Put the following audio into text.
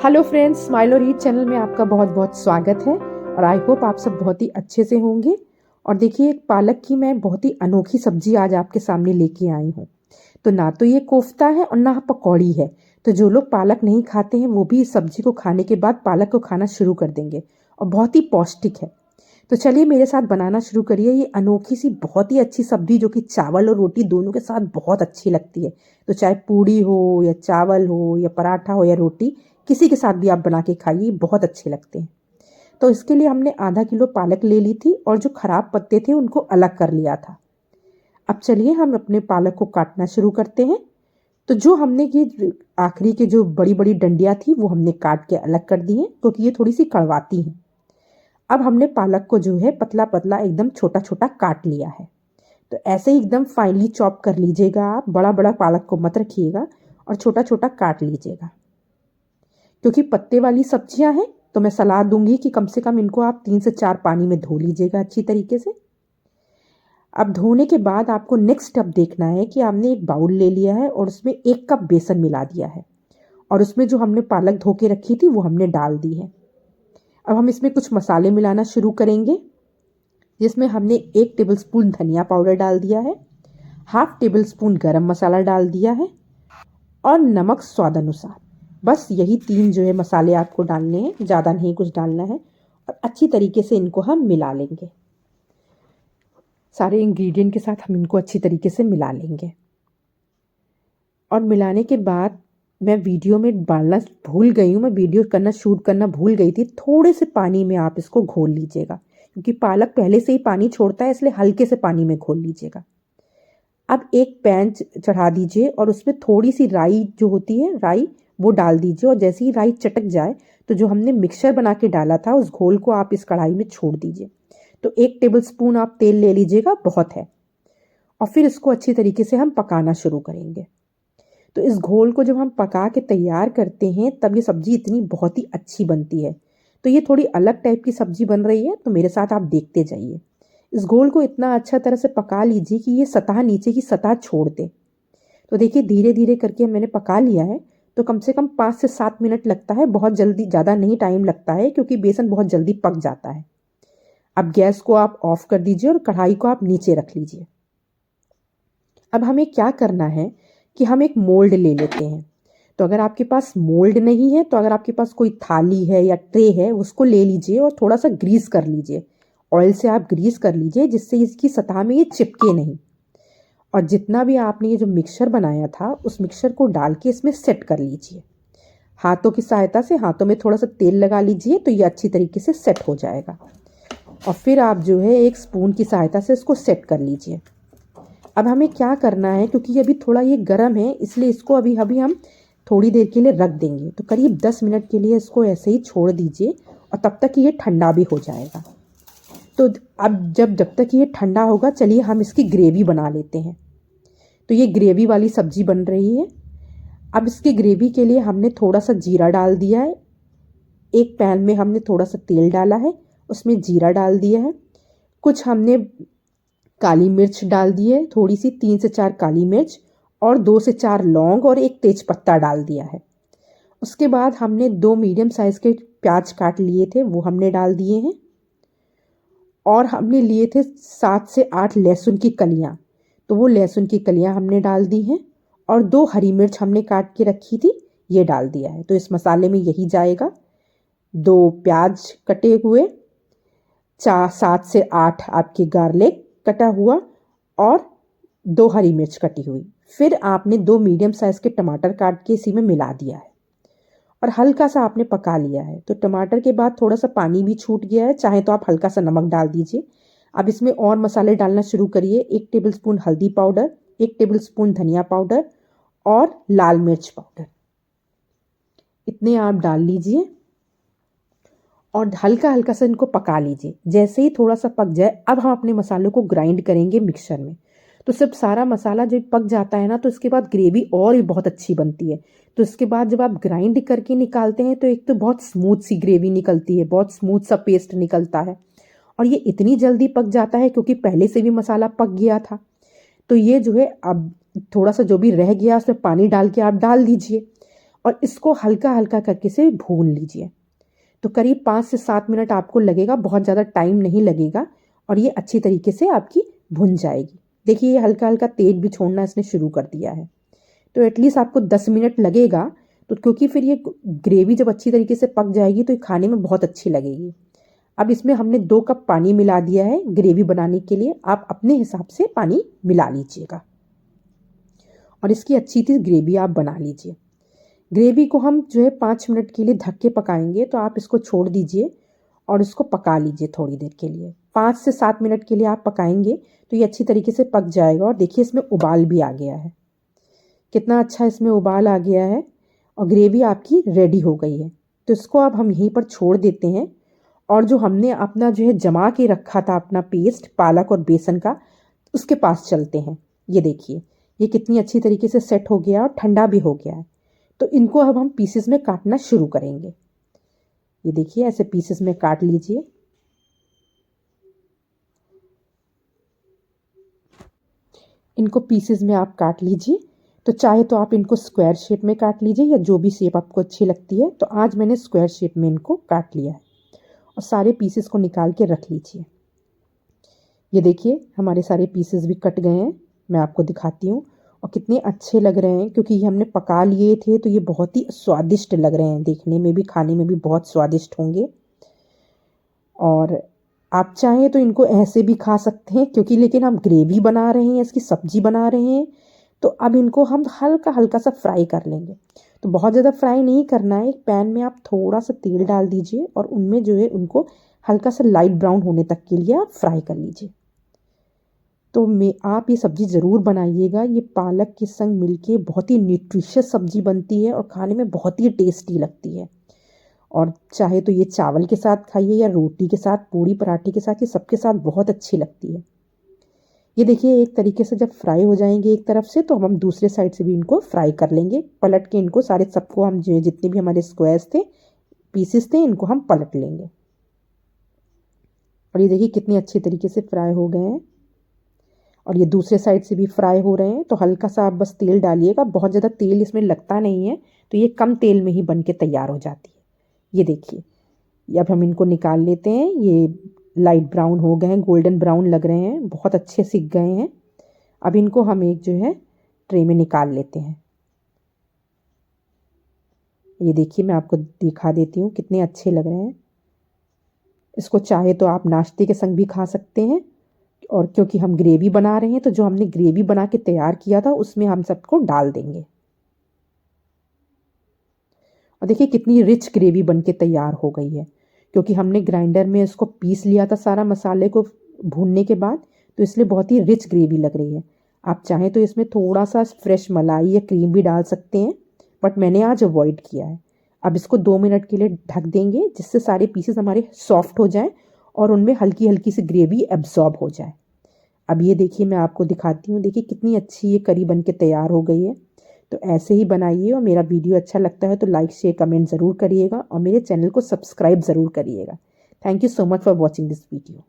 Hello friends, smile और ईट channel में आपका बहुत बहुत स्वागत है और आई होप आप सब बहुत ही अच्छे से होंगे। और देखिए, एक पालक की मैं बहुत ही अनोखी सब्जी आज आपके सामने लेके आई हूँ। तो ना तो ये कोफ्ता है और ना पकौड़ी है। तो जो लोग पालक नहीं खाते हैं वो भी इस सब्जी को खाने के बाद पालक को खाना शुरू कर देंगे और बहुत ही पौष्टिक है। तो चलिए मेरे साथ बनाना शुरू करिए ये अनोखी सी बहुत ही अच्छी सब्जी जो कि चावल और रोटी दोनों के साथ बहुत अच्छी लगती है। तो चाहे पूड़ी हो या चावल हो या पराठा हो या रोटी, किसी के साथ भी आप बना के खाइए, बहुत अच्छे लगते हैं। तो इसके लिए हमने आधा किलो पालक ले ली थी और जो खराब पत्ते थे उनको अलग कर लिया था। अब चलिए हम अपने पालक को काटना शुरू करते हैं। तो जो हमने ये आखिरी के जो बड़ी बड़ी डंडियाँ थी वो हमने काट के अलग कर दी हैं क्योंकि ये थोड़ी सी कड़वाती हैं। अब हमने पालक को जो है पतला पतला एकदम छोटा छोटा काट लिया है। तो ऐसे ही एकदम फाइनली चॉप कर लीजिएगा, आप बड़ा बड़ा पालक को मत रखिएगा और छोटा छोटा काट लीजिएगा। क्योंकि पत्ते वाली सब्जियां हैं तो मैं सलाह दूंगी कि कम से कम इनको आप 3 से 4 पानी में धो लीजिएगा अच्छी तरीके से। अब धोने के बाद आपको नेक्स्ट स्टेप देखना है कि आपने एक बाउल ले लिया है और उसमें 1 कप बेसन मिला दिया है और उसमें जो हमने पालक धो के रखी थी वो हमने डाल दी है। अब हम इसमें कुछ मसाले मिलाना शुरू करेंगे, जिसमें हमने 1 टेबलस्पून धनिया पाउडर डाल दिया है, हाफ टेबल स्पून गरम मसाला डाल दिया है और नमक स्वाद अनुसार। बस यही 3 जो है मसाले आपको डालने हैं, ज़्यादा नहीं कुछ डालना है। और अच्छी तरीके से इनको हम मिला लेंगे, सारे इंग्रेडिएंट के साथ हम इनको अच्छी तरीके से मिला लेंगे। और मिलाने के बाद मैं वीडियो में डालना भूल गई हूँ, मैं वीडियो करना शूट करना भूल गई थी। थोड़े से पानी में आप इसको घोल लीजिएगा क्योंकि पालक पहले से ही पानी छोड़ता है, इसलिए हल्के से पानी में घोल लीजिएगा। अब एक पैन चढ़ा दीजिए और उसमें थोड़ी सी राई जो होती है, राई वो डाल दीजिए। और जैसे ही राई चटक जाए तो जो हमने मिक्सचर बना के डाला था उस घोल को आप इस कढ़ाई में छोड़ दीजिए। तो 1 टेबलस्पून आप तेल ले लीजिएगा, बहुत है। और फिर इसको अच्छी तरीके से हम पकाना शुरू करेंगे। तो इस घोल को जब हम पका के तैयार करते हैं तब ये सब्जी इतनी बहुत ही अच्छी बनती है। तो ये थोड़ी अलग टाइप की सब्जी बन रही है, तो मेरे साथ आप देखते जाइए। इस घोल को इतना अच्छा तरह से पका लीजिए कि ये सतह नीचे की सतह छोड़ दे। तो देखिए धीरे धीरे करके मैंने पका लिया है। तो कम से कम 5 से 7 मिनट लगता है, बहुत जल्दी, ज़्यादा नहीं टाइम लगता है क्योंकि बेसन बहुत जल्दी पक जाता है। अब गैस को आप ऑफ कर दीजिए और कढ़ाई को आप नीचे रख लीजिए। अब हमें क्या करना है कि हम एक मोल्ड ले लेते हैं। तो अगर आपके पास मोल्ड नहीं है तो अगर आपके पास कोई थाली है या ट्रे है उसको ले लीजिए और थोड़ा सा ग्रीस कर लीजिए। ऑयल से आप ग्रीस कर लीजिए जिससे इसकी सतह में ये चिपके नहीं। और जितना भी आपने ये जो मिक्सचर बनाया था उस मिक्सचर को डाल के इसमें सेट कर लीजिए। हाथों की सहायता से हाथों में थोड़ा सा तेल लगा लीजिए तो ये अच्छी तरीके से सेट हो जाएगा। और फिर आप जो है एक स्पून की सहायता से इसको सेट कर लीजिए। अब हमें क्या करना है, क्योंकि अभी थोड़ा ये गर्म है इसलिए इसको अभी अभी हम थोड़ी देर के लिए रख देंगे। तो करीब 10 मिनट के लिए इसको ऐसे ही छोड़ दीजिए और तब तक ये ठंडा भी हो जाएगा। तो अब जब तक ये ठंडा होगा, चलिए हम इसकी ग्रेवी बना लेते हैं। तो ये ग्रेवी वाली सब्जी बन रही है। अब इसकी ग्रेवी के लिए हमने थोड़ा सा जीरा डाल दिया है। एक पैन में हमने थोड़ा सा तेल डाला है, उसमें जीरा डाल दिया है। कुछ हमने काली मिर्च डाल दी है, थोड़ी सी 3 से 4 काली मिर्च और 2 से 4 लौंग और एक तेज पत्ता डाल दिया है। उसके बाद हमने 2 मीडियम साइज़ के प्याज काट लिए थे वो हमने डाल दिए हैं। और हमने लिए थे 7 से 8 लहसुन की कलियाँ, तो वो लहसुन की कलियाँ हमने डाल दी हैं। और 2 हरी मिर्च हमने काट के रखी थी, ये डाल दिया है। तो इस मसाले में यही जाएगा। 2 प्याज कटे हुए, 7 से 8 आपके गार्लिक कटा हुआ और 2 हरी मिर्च कटी हुई। फिर आपने 2 मीडियम साइज़ के टमाटर काट के इसी में मिला दिया है और हल्का सा आपने पका लिया है। तो टमाटर के बाद थोड़ा सा पानी भी छूट गया है, चाहे तो आप हल्का सा नमक डाल दीजिए। अब इसमें और मसाले डालना शुरू करिए। 1 टेबलस्पून हल्दी पाउडर, 1 टेबलस्पून धनिया पाउडर और लाल मिर्च पाउडर, इतने आप डाल लीजिए और हल्का हल्का सा इनको पका लीजिए। जैसे ही थोड़ा सा पक जाए अब हम अपने मसालों को ग्राइंड करेंगे मिक्सर में। तो जब सारा मसाला जब पक जाता है ना तो इसके बाद ग्रेवी और भी बहुत अच्छी बनती है। तो इसके बाद जब आप ग्राइंड करके निकालते हैं तो एक तो बहुत स्मूथ सी ग्रेवी निकलती है, बहुत स्मूथ सा पेस्ट निकलता है। और ये इतनी जल्दी पक जाता है क्योंकि पहले से भी मसाला पक गया था। तो ये जो है अब थोड़ा सा जो भी रह गया उसमें पानी डाल के आप डाल दीजिए और इसको हल्का हल्का करके से भून लीजिए। तो करीब 5 से 7 मिनट आपको लगेगा, बहुत ज़्यादा टाइम नहीं लगेगा और ये अच्छी तरीके से आपकी भुन जाएगी। देखिए ये हल्का हल्का तेल भी छोड़ना इसने शुरू कर दिया है। तो एटलीस्ट आपको 10 मिनट लगेगा, तो क्योंकि फिर ये ग्रेवी जब अच्छी तरीके से पक जाएगी तो ये खाने में बहुत अच्छी लगेगी। अब इसमें हमने 2 कप पानी मिला दिया है ग्रेवी बनाने के लिए। आप अपने हिसाब से पानी मिला लीजिएगा और इसकी अच्छी सी ग्रेवी आप बना लीजिए। ग्रेवी को हम जो है 5 मिनट के लिए ढक के पकाएंगे, तो आप इसको छोड़ दीजिए और इसको पका लीजिए थोड़ी देर के लिए। 5 से 7 मिनट के लिए आप पकाएंगे तो ये अच्छी तरीके से पक जाएगा। और देखिए इसमें उबाल भी आ गया है, कितना अच्छा इसमें उबाल आ गया है और ग्रेवी आपकी रेडी हो गई है। तो इसको अब हम यहीं पर छोड़ देते हैं और जो हमने अपना जो है जमा के रखा था अपना पेस्ट पालक और बेसन का, उसके पास चलते हैं। ये देखिए ये कितनी अच्छी तरीके से सेट हो गया और ठंडा भी हो गया है। तो इनको अब हम पीसेस में काटना शुरू करेंगे। ये देखिए ऐसे पीसेस में काट लीजिए। इनको पीसेस में आप काट लीजिए। तो चाहे तो आप इनको स्क्वायर शेप में काट लीजिए या जो भी शेप आपको अच्छी लगती है। तो आज मैंने स्क्वायर शेप में इनको काट लिया है और सारे पीसेस को निकाल के रख लीजिए। ये देखिए हमारे सारे पीसेस भी कट गए हैं, मैं आपको दिखाती हूँ। और कितने अच्छे लग रहे हैं, क्योंकि ये हमने पका लिए थे तो ये बहुत ही स्वादिष्ट लग रहे हैं, देखने में भी खाने में भी बहुत स्वादिष्ट होंगे। और आप चाहें तो इनको ऐसे भी खा सकते हैं, क्योंकि लेकिन हम ग्रेवी बना रहे हैं, इसकी सब्जी बना रहे हैं। तो अब इनको हम हल्का हल्का सा फ्राई कर लेंगे। तो बहुत ज़्यादा फ्राई नहीं करना है। एक पैन में आप थोड़ा सा तेल डाल दीजिए और उनमें जो है उनको हल्का सा लाइट ब्राउन होने तक के लिए आप फ्राई कर लीजिए। तो आप ये सब्ज़ी ज़रूर बनाइएगा। ये पालक के संग मिलके बहुत ही न्यूट्रिशियस सब्ज़ी बनती है और खाने में बहुत ही टेस्टी लगती है। और चाहे तो ये चावल के साथ खाइए या रोटी के साथ, पूड़ी पराठे के साथ, ये सबके साथ बहुत अच्छी लगती है। ये देखिए एक तरीके से जब फ्राई हो जाएंगे एक तरफ से, तो हम दूसरे साइड से भी इनको फ्राई कर लेंगे। पलट के इनको सारे सबको हम जो जितने भी हमारे स्क्वायर्स थे, पीसेस थे, इनको हम पलट लेंगे। और ये देखिए कितने अच्छे तरीके से फ्राई हो गए हैं और ये दूसरे साइड से भी फ्राई हो रहे हैं। तो हल्का सा आप बस तेल डालिएगा, बहुत ज़्यादा तेल इसमें लगता नहीं है, तो ये कम तेल में ही बन के तैयार हो जाती है। ये देखिए अब हम इनको निकाल लेते हैं। ये लाइट ब्राउन हो गए हैं, गोल्डन ब्राउन लग रहे हैं, बहुत अच्छे सिक गए हैं। अब इनको हम एक जो है ट्रे में निकाल लेते हैं। ये देखिए मैं आपको दिखा देती हूँ कितने अच्छे लग रहे हैं। इसको चाहे तो आप नाश्ते के संग भी खा सकते हैं, और क्योंकि हम ग्रेवी बना रहे हैं तो जो हमने ग्रेवी बना के तैयार किया था उसमें हम सबको डाल देंगे। और देखिए कितनी रिच ग्रेवी बन के तैयार हो गई है, क्योंकि हमने ग्राइंडर में इसको पीस लिया था सारा मसाले को भूनने के बाद, तो इसलिए बहुत ही रिच ग्रेवी लग रही है। आप चाहें तो इसमें थोड़ा सा फ्रेश मलाई या क्रीम भी डाल सकते हैं, बट मैंने आज अवॉइड किया है। अब इसको 2 मिनट के लिए ढक देंगे, जिससे सारे पीसेस हमारे सॉफ्ट हो जाएं और उनमें हल्की हल्की सी ग्रेवी एब्जॉर्ब हो जाए। अब ये देखिए मैं आपको दिखाती हूँ, देखिए कितनी अच्छी ये करी बन के तैयार हो गई है। तो ऐसे ही बनाइए और मेरा वीडियो अच्छा लगता है तो लाइक शेयर कमेंट ज़रूर करिएगा और मेरे चैनल को सब्सक्राइब ज़रूर करिएगा। Thank you so much for watching this video.